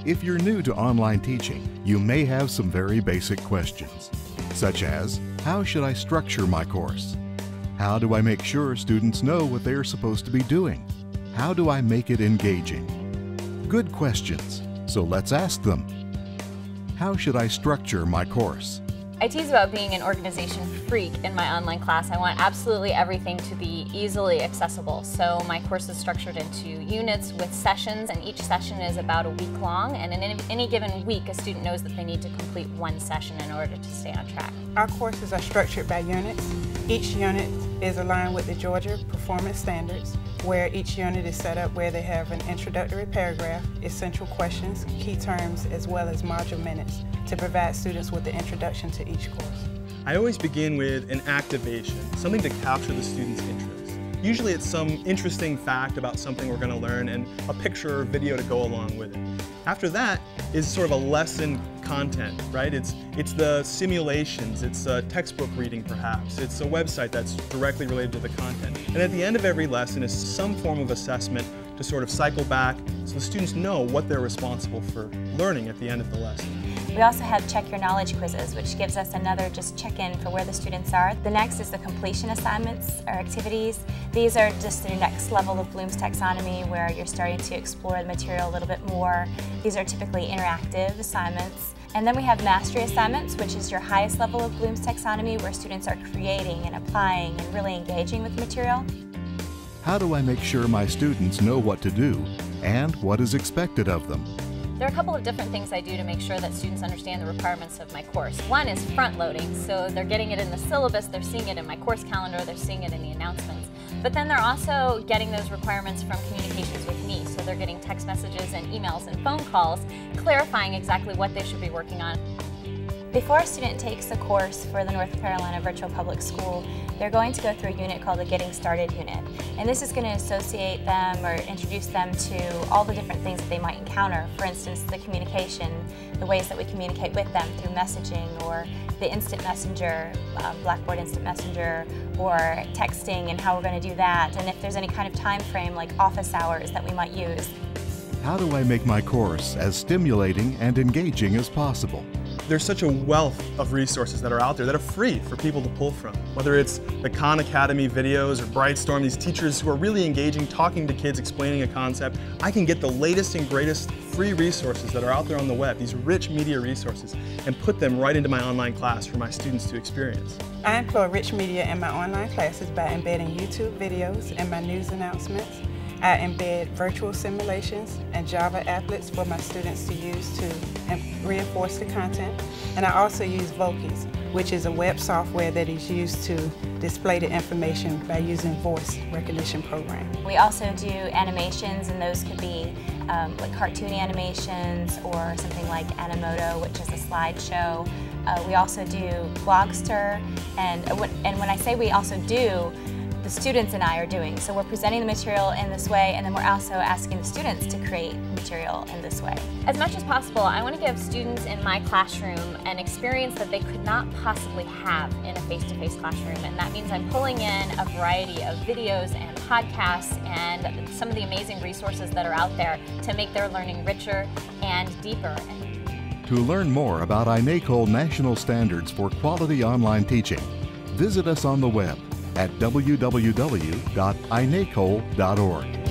If you're new to online teaching, you may have some very basic questions, such as, how should I structure my course? How do I make sure students know what they are supposed to be doing? How do I make it engaging? Good questions, so let's ask them. How should I structure my course? I tease about being an organization freak in my online class. I want absolutely everything to be easily accessible. So my course is structured into units with sessions, and each session is about a week long. And in any given week, a student knows that they need to complete one session in order to stay on track. Our courses are structured by units. Each unit is aligned with the Georgia Performance Standards, where each unit is set up where they have an introductory paragraph, essential questions, key terms, as well as module minutes to provide students with the introduction to each course. I always begin with an activation, something to capture the student's interest. Usually it's some interesting fact about something we're going to learn and a picture or video to go along with it. After that is sort of a lesson content, right? It's the simulations, it's a textbook reading perhaps, it's a website that's directly related to the content. And at the end of every lesson is some form of assessment to sort of cycle back so the students know what they're responsible for learning at the end of the lesson. We also have Check Your Knowledge quizzes, which gives us another just check-in for where the students are. The next is the completion assignments or activities. These are just the next level of Bloom's taxonomy where you're starting to explore the material a little bit more. These are typically interactive assignments. And then we have mastery assignments, which is your highest level of Bloom's taxonomy where students are creating and applying and really engaging with the material. How do I make sure my students know what to do and what is expected of them? There are a couple of different things I do to make sure that students understand the requirements of my course. One is front loading, so they're getting it in the syllabus, they're seeing it in my course calendar, they're seeing it in the announcements. But then they're also getting those requirements from communications with me, so they're getting text messages and emails and phone calls clarifying exactly what they should be working on. Before a student takes a course for the North Carolina Virtual Public School, they're going to go through a unit called the Getting Started unit. And this is going to associate them or introduce them to all the different things that they might encounter. For instance, the communication, the ways that we communicate with them through messaging or the instant messenger, Blackboard Instant Messenger, or texting and how we're going to do that. And if there's any kind of time frame like office hours that we might use. How do I make my course as stimulating and engaging as possible? There's such a wealth of resources that are out there that are free for people to pull from. Whether it's the Khan Academy videos or Brightstorm, these teachers who are really engaging, talking to kids, explaining a concept, I can get the latest and greatest free resources that are out there on the web, these rich media resources, and put them right into my online class for my students to experience. I employ rich media in my online classes by embedding YouTube videos in my news announcements. I embed virtual simulations and Java applets for my students to use to reinforce the content. And I also use Vokies, which is a web software that is used to display the information by using voice recognition program. We also do animations, and those could be like cartoon animations or something like Animoto, which is a slideshow. We also do Blogster, and when I say we also do, the students and I are doing. So we're presenting the material in this way, and then we're also asking the students to create material in this way. As much as possible, I want to give students in my classroom an experience that they could not possibly have in a face-to-face classroom, and that means I'm pulling in a variety of videos and podcasts and some of the amazing resources that are out there to make their learning richer and deeper. To learn more about INACOL National Standards for Quality Online Teaching, visit us on the web at www.inacol.org.